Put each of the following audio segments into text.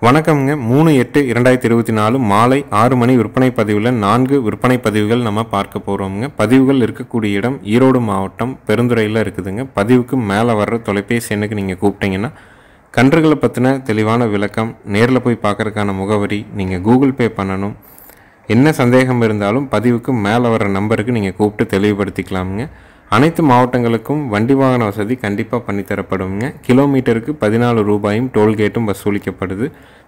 வணக்கம்ங்க. 3/8/2024 மாலை 6 மணி விற்பனை பதிவில் 4 விற்பனை பதிவுகள் நம்ம பார்க்க போகிறோம்ங்க. பதிவுகள் இருக்கக்கூடிய இடம் ஈரோடு மாவட்டம் பெருந்துறையில் இருக்குதுங்க. பதிவுக்கு மேலே வர்ற தொலைபேசி எண்ணுக்கு நீங்கள் கூப்பிட்டீங்கன்னா கன்றுகளை பற்றின தெளிவான விளக்கம், நேரில் போய் பார்க்குறதுக்கான முகவரி, நீங்கள் கூகுள் பே பண்ணணும். என்ன சந்தேகம் இருந்தாலும் பதிவுக்கு மேலே வர்ற நம்பருக்கு நீங்கள் கூப்பிட்டு தெளிவுபடுத்திக்கலாமுங்க. அனைத்து மாவட்டங்களுக்கும் வண்டி வாகன வசதி கண்டிப்பாக பண்ணித்தரப்படுங்க. கிலோமீட்டருக்கு 14 ரூபாயும் டோல்கேட்டும் வசூலிக்கப்படுது.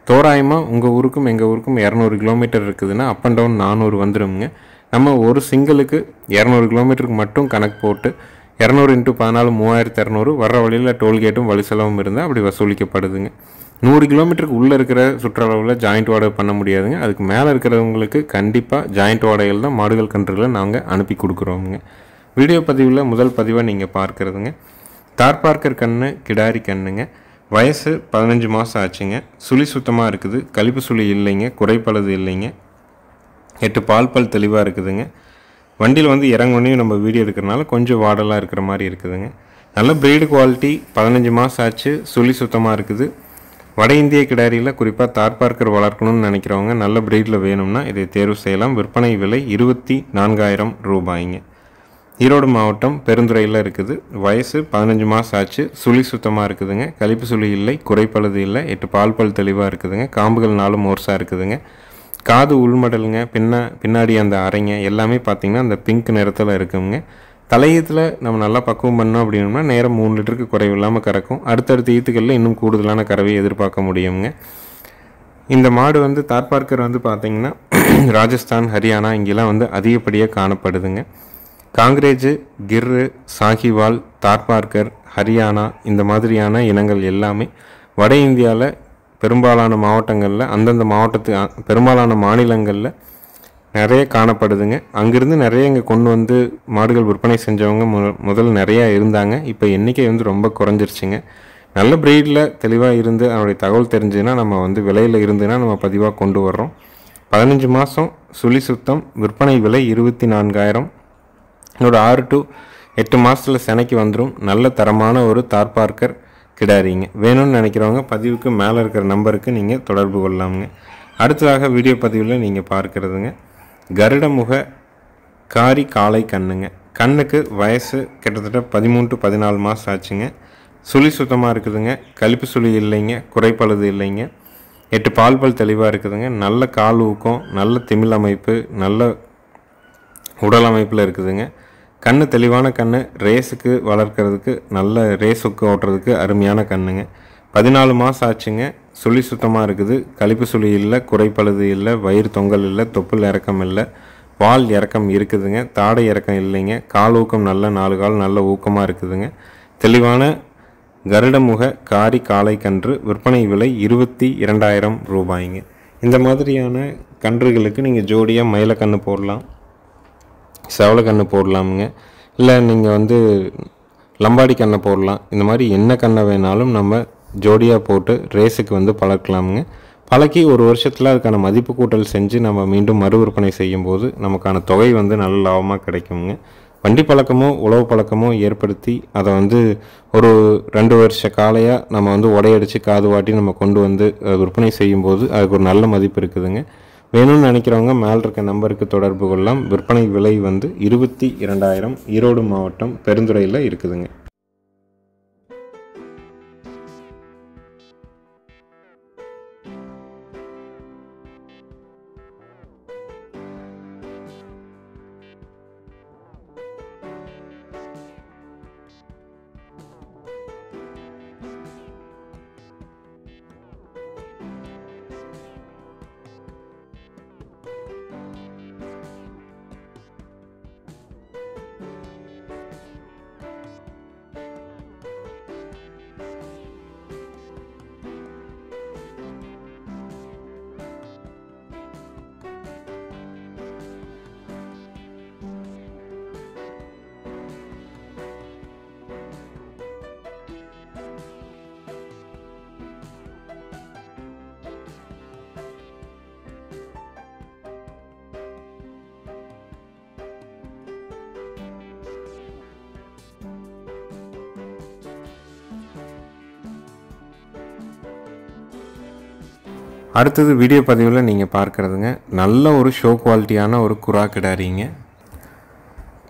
தோராயமாக உங்கள் ஊருக்கும் எங்கள் ஊருக்கும் 200 கிலோமீட்டர் இருக்குதுன்னா அப் அண்ட் டவுன் 400 வந்துடுங்க. நம்ம ஒரு சிங்கிளுக்கு 200 கிலோமீட்டருக்கு மட்டும் கணக்கு போட்டு 200 × 14 3200 வர்ற வழியில் டோல்கேட்டும் வழி செலவும் இருந்தால் அப்படி வசூலிக்கப்படுதுங்க. 100 கிலோமீட்டருக்கு உள்ளே இருக்கிற சுற்றளவில் ஜாயிண்ட் வாடகை பண்ண முடியாதுங்க. அதுக்கு மேலே இருக்கிறவங்களுக்கு கண்டிப்பாக ஜாயிண்ட் வாடகையில் தான் மாடுகள் கன்றுகளை நாங்கள் அனுப்பி கொடுக்குறோமுங்க. வீடியோ பதிவில் முதல் பதிவை நீங்கள் பார்க்குறதுங்க. தார்பார்க்கர் கன்று கிடாரி கன்றுங்க. வயசு 15 மாதம் ஆச்சுங்க. சுழி சுத்தமாக இருக்குது. கழிப்பு சுழி இல்லைங்க, குறைப்பழுது இல்லைங்க. 8 பால் தெளிவாக இருக்குதுங்க. வண்டியில் வந்து இறங்கணும் நம்ம வீடியோ எடுக்கிறனால கொஞ்சம் வாடலாக இருக்கிற மாதிரி இருக்குதுங்க. நல்ல ப்ரீடு குவாலிட்டி, 15 மாதம் ஆச்சு, சுழி சுத்தமாக இருக்குது. வட இந்திய கிடாரியில் குறிப்பாக தார்பார்க்கர் வளர்க்கணும்னு நினைக்கிறவங்க நல்ல ப்ரீடில் வேணும்னா இதை தேர்வு செய்யலாம். விற்பனை விலை 24,000 ரூபாய்ங்க. ஈரோடு மாவட்டம் பெருந்துறையில் இருக்குது. வயசு 15 மாதம் ஆச்சு, சுழி சுத்தமாக இருக்குதுங்க. கழிப்பு சுழி இல்லை, குறைப்பழுது இல்லை. 8 பால் தெளிவாக இருக்குதுங்க. காம்புகள் 4 மோர்ஸாக இருக்குதுங்க. காது உள்மடலுங்க, பின்னாடி அந்த அரைங்க எல்லாமே பார்த்திங்கன்னா அந்த பிங்க் நிறத்தில் இருக்குங்க. தலையீத்தில் நம்ம நல்லா பக்குவம் பண்ணோம் அப்படின்னா நேரம் 3 லிட்டருக்கு குறைவில்லாமல் கறக்கும். அடுத்தடுத்த ஈத்துக்களில் இன்னும் கூடுதலான கறவையை எதிர்பார்க்க முடியுங்க. இந்த மாடு வந்து தார்பார்க்கர் வந்து பார்த்திங்கன்னா ராஜஸ்தான், ஹரியானா இங்கெல்லாம் வந்து அதிகப்படியாக காணப்படுதுங்க. காங்கிரேஜ், கிர்ரு, சாஹிவால், தார்பார்க்கர், ஹரியானா இந்த மாதிரியான இனங்கள் எல்லாமே வட இந்தியாவில் பெரும்பாலான மாவட்டங்களில், அந்தந்த பெரும்பாலான மாநிலங்களில் நிறைய காணப்படுதுங்க. அங்கேருந்து நிறைய இங்கே கொண்டு வந்து மாடுகள் விற்பனை செஞ்சவங்க முதல் நிறையா இருந்தாங்க. இப்போ எண்ணிக்கை வந்து ரொம்ப குறைஞ்சிருச்சுங்க. நல்ல ப்ரீடில் தெளிவாக இருந்து அதனுடைய தகவல் தெரிஞ்சுன்னா நம்ம வந்து விலையில் இருந்துன்னா நம்ம பதிவாக கொண்டு வர்றோம். 15 மாதம், சுழி சுத்தம். விற்பனை விலை 24,000. இன்னொரு 6 to 8 மாதத்தில் செனைக்கு வந்துடும். நல்ல தரமான ஒரு தார்பார்க்கர் கிடாரிங்க. வேணும்னு நினைக்கிறவங்க பதிவுக்கு மேலே இருக்கிற நம்பருக்கு நீங்கள் தொடர்பு கொள்ளலாமுங்க. அடுத்ததாக வீடியோ பதிவில் நீங்கள் பார்க்குறதுங்க கருடமுக காரி காளை கண்ணுங்க. கண்ணுக்கு வயசு கிட்டத்தட்ட 13 to 14 மாதம் ஆச்சுங்க. சுழி சுத்தமாக இருக்குதுங்க. கழிப்பு சுழி இல்லைங்க, குறைப்பழுது இல்லைங்க. 8 பால் தெளிவாக இருக்குதுங்க. நல்ல கால் ஊக்கம், நல்ல திமிழ் அமைப்பு, நல்ல உடல் அமைப்பில் இருக்குதுங்க. கண்ணு தெளிவான கண்ணு, ரேஸுக்கு வளர்க்குறதுக்கு, நல்ல ரேஸுக்கு ஓட்டுறதுக்கு அருமையான கண்ணுங்க. 14 மாதம் ஆச்சுங்க. சுழி சுத்தமாக இருக்குது. கழிப்பு சுழி இல்லை, குறைப்பழுது இல்லை, வயிறு தொங்கல் இல்லை, தொப்புள் இறக்கம் இல்லை, வால் இறக்கம் இருக்குதுங்க. தாடை இறக்கம் இல்லைங்க. கால் ஊக்கம் நல்ல 4 கால் நல்ல ஊக்கமாக இருக்குதுங்க. தெளிவான கருடமுக காரி காளை கன்று. விற்பனை விலை 22,000 ரூபாய்ங்க. இந்த மாதிரியான கன்றுகளுக்கு நீங்கள் ஜோடியாக மயில கன்று போடலாம், செவலை கன்று போடலாமுங்க. இல்லை நீங்கள் வந்து லம்பாடி கண்ணை போடலாம். இந்த மாதிரி என்ன கண்ணை வேணாலும் நம்ம ஜோடியாக போட்டு ரேஸுக்கு வந்து பழக்கலாமுங்க. பழக்கி ஒரு வருஷத்தில் அதுக்கான மதிப்பு கூட்டல் செஞ்சு நம்ம மீண்டும் மறு விற்பனை செய்யும்போது நமக்கான தொகை வந்து நல்ல லாபமாக கிடைக்குங்க. வண்டி பழக்கமோ உழவு பழக்கமோ ஏற்படுத்தி அதை வந்து ஒரு 2 வருஷ காலையாக நம்ம வந்து உடையடிச்சு காது வாட்டி நம்ம கொண்டு வந்து விற்பனை செய்யும்போது அதுக்கு ஒரு நல்ல மதிப்பு இருக்குதுங்க. வேணும்னு நினைக்கிறவங்க மேலே இருக்க நம்பருக்கு தொடர்பு கொள்ளலாம். விற்பனை விலை வந்து 22,000. ஈரோடு மாவட்டம் பெருந்துறையில் இருக்குதுங்க. அடுத்தது வீடியோ பதிவில் நீங்கள் பார்க்குறதுங்க நல்ல ஒரு ஷோ குவாலிட்டியான ஒரு குரா கிடாரிங்க.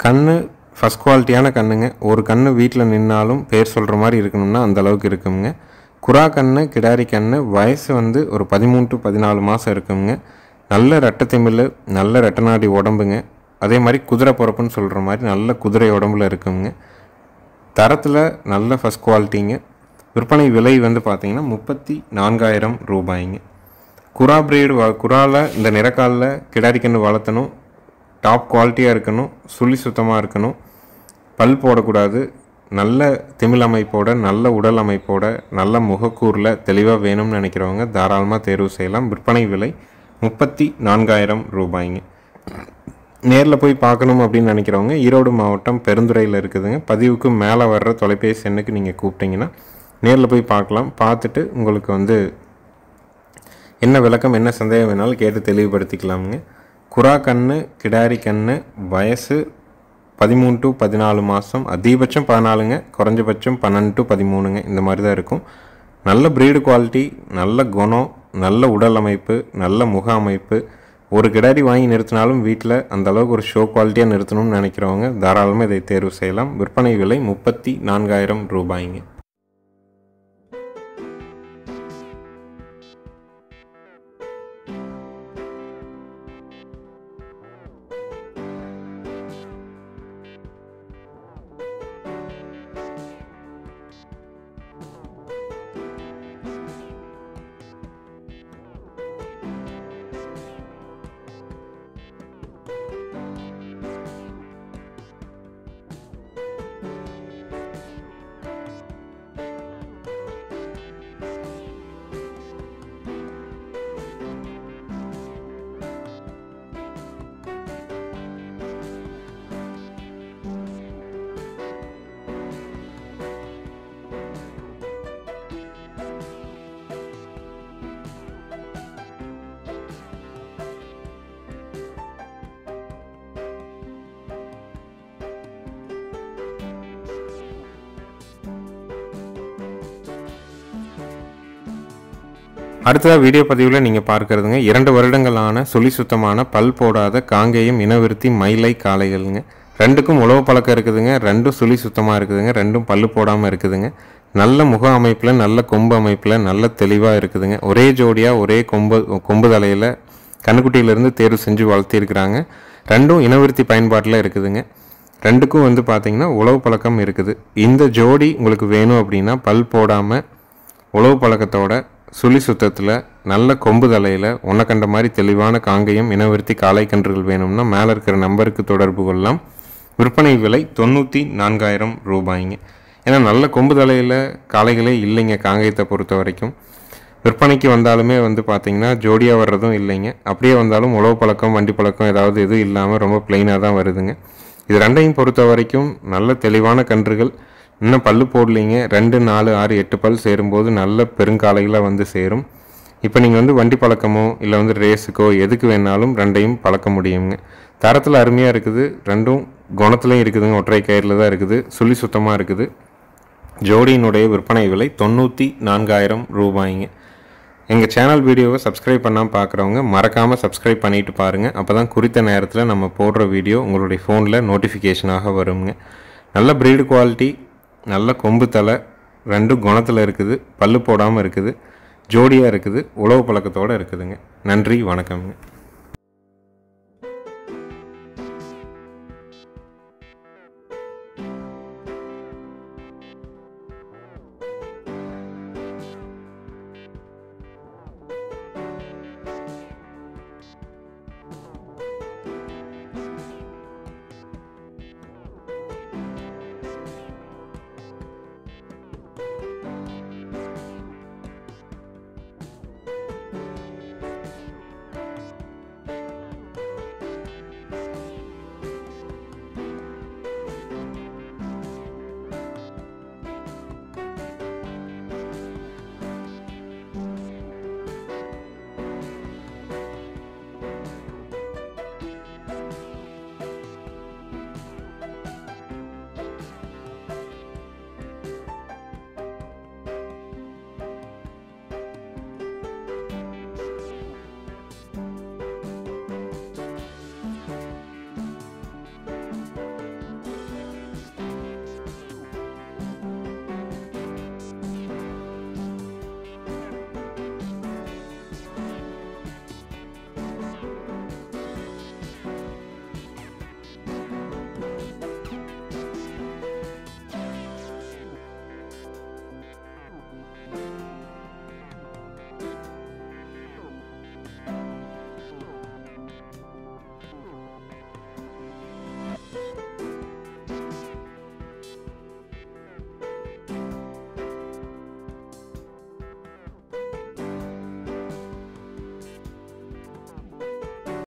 கண்ணு ஃபஸ்ட் குவாலிட்டியான கண்ணுங்க. ஒரு கண்ணு வீட்டில் நின்னாலும் பேர் சொல்கிற மாதிரி இருக்கணும்னா அந்தளவுக்கு இருக்குங்க. குரா கண்ணு கிடாரி கண்ணு. வயசு வந்து ஒரு 13 to 14 மாதம் இருக்குங்க. நல்ல ரெட்டத்திமிழ், நல்ல ரெட்டநாடி உடம்புங்க. அதே மாதிரி குதிரை பிறப்புன்னு சொல்கிற மாதிரி நல்ல குதிரை உடம்புல இருக்குங்க. தரத்தில் நல்ல ஃபஸ்ட் குவாலிட்டிங்க. விற்பனை விலை வந்து பார்த்திங்கன்னா 34,000 ரூபாய்ங்க. குரா பிரீடு குராவில் இந்த நிறக்காலில் கிடாரி கன்று வளர்த்தணும். டாப் குவாலிட்டியாக இருக்கணும், சுழி சுத்தமாக இருக்கணும், பல் போடக்கூடாது, நல்ல திமிழ் அமைப்போட, நல்ல உடல் அமைப்போட, நல்ல முகக்கூரில் தெளிவாக வேணும்னு நினைக்கிறவங்க தாராளமாக தேர்வு செய்யலாம். விற்பனை விலை 34,000 ரூபாய்ங்க. நேரில் போய் பார்க்கணும் அப்படின்னு நினைக்கிறவங்க ஈரோடு மாவட்டம் பெருந்துறையில் இருக்குதுங்க. பதிவுக்கு மேலே வர்ற தொலைபேசி எண்ணுக்கு நீங்கள் கூப்பிட்டிங்கன்னா நேரில் போய் பார்க்கலாம். பார்த்துட்டு உங்களுக்கு வந்து என்ன விளக்கம், என்ன சந்தேகம் வேணாலும் கேட்டு தெளிவுபடுத்திக்கலாமுங்க. குரா கண்ணு கிடாரி கண்ணு. வயசு 13 to 14 மாதம். அதிகபட்சம் 14ங்க, குறைஞ்சபட்சம் 12 to 13ங்க. இந்த மாதிரி தான் இருக்கும். நல்ல ப்ரீடு குவாலிட்டி, நல்ல குணம், நல்ல உடல் அமைப்பு, நல்ல முக அமைப்பு. ஒரு கிடாரி வாங்கி நிறுத்தினாலும் வீட்டில் அந்தளவுக்கு ஒரு ஷோ குவாலிட்டியாக நிறுத்தணும்னு நினைக்கிறவங்க தாராளமாக இதை தேர்வு செய்யலாம். விற்பனை விலை 34,000 ரூபாய்ங்க. அடுத்ததாக வீடியோ பதிவில் நீங்கள் பார்க்குறதுங்க 2 வருடங்களான சுழி சுத்தமான பல் போடாத காங்கேயம் இனவிருத்தி மயிலை காளைகள்ங்க. ரெண்டுக்கும் உழவு பழக்கம் இருக்குதுங்க. ரெண்டும் சுழி சுத்தமாக இருக்குதுங்க. ரெண்டும் பல்லு போடாமல் இருக்குதுங்க. நல்ல முக அமைப்பில், நல்ல கொம்பு அமைப்பில், நல்ல தெளிவாக இருக்குதுங்க. ஒரே ஜோடியாக ஒரே கொம்பு தலையில் கண்ணுக்குட்டியிலேருந்து தேர்வு செஞ்சு வளர்த்திருக்கிறாங்க. ரெண்டும் இனவிருத்தி பயன்பாட்டில் இருக்குதுங்க. ரெண்டுக்கும் வந்து பார்த்திங்கன்னா உழவு பழக்கம் இருக்குது. இந்த ஜோடி உங்களுக்கு வேணும் அப்படின்னா பல் போடாமல் உழவு பழக்கத்தோட சுழி சுத்தத்தில் நல்ல கொம்பு தலையில் உன்னை கண்ட மாதிரி தெளிவான காங்கேயம் இனவிருத்தி காளை கன்றுகள் வேணும்னா மேலே இருக்கிற நம்பருக்கு தொடர்பு கொள்ளலாம். விற்பனை விலை 94,000 ரூபாய்ங்க. ஏன்னா நல்ல கொம்பு தலையில் காளைகளே இல்லைங்க காங்கேயத்தை பொறுத்த வரைக்கும். விற்பனைக்கு வந்தாலுமே வந்து பார்த்திங்கன்னா ஜோடியாக வர்றதும் இல்லைங்க. அப்படியே வந்தாலும் உழவு பழக்கம், வண்டி பழக்கம் ஏதாவது எதுவும் இல்லாமல் ரொம்ப பிளெயினாக தான் வருதுங்க. இது ரெண்டையும் பொறுத்த வரைக்கும் நல்ல தெளிவான கன்றுகள். இன்னும் பல்லு போடலிங்க. 2, 4, 6, 8 பல் சேரும்போது நல்ல பெருங்காலைகளாக வந்து சேரும். இப்போ நீங்கள் வந்து வண்டி பழக்கமோ இல்லை வந்து ரேஸுக்கோ எதுக்கு வேணாலும் ரெண்டையும் பழக்க முடியுங்க. தரத்தில் அருமையாக இருக்குது. ரெண்டும் குணத்துலையும் இருக்குதுங்க. ஒற்றை கயிறில் தான் இருக்குது. சுழி சுத்தமாக இருக்குது. ஜோடியினுடைய விற்பனை விலை 94,000 ரூபாய்ங்க. எங்கள் சேனல் வீடியோவை சப்ஸ்கிரைப் பண்ணாமல் பார்க்குறவங்க மறக்காமல் சப்ஸ்கிரைப் பண்ணிவிட்டு பாருங்கள். அப்போ தான் குறித்த நேரத்தில் நம்ம போடுற வீடியோ உங்களுடைய ஃபோனில் நோட்டிஃபிகேஷனாக வருங்க. நல்ல ப்ரீடு குவாலிட்டி, நல்ல கொம்பு தலை, ரெண்டும் குணத்தில் இருக்குது, பல்லு போடாமல் இருக்குது, ஜோடியாக இருக்குது, உழவு பழக்கத்தோடு இருக்குதுங்க. நன்றி, வணக்கம்ங்க.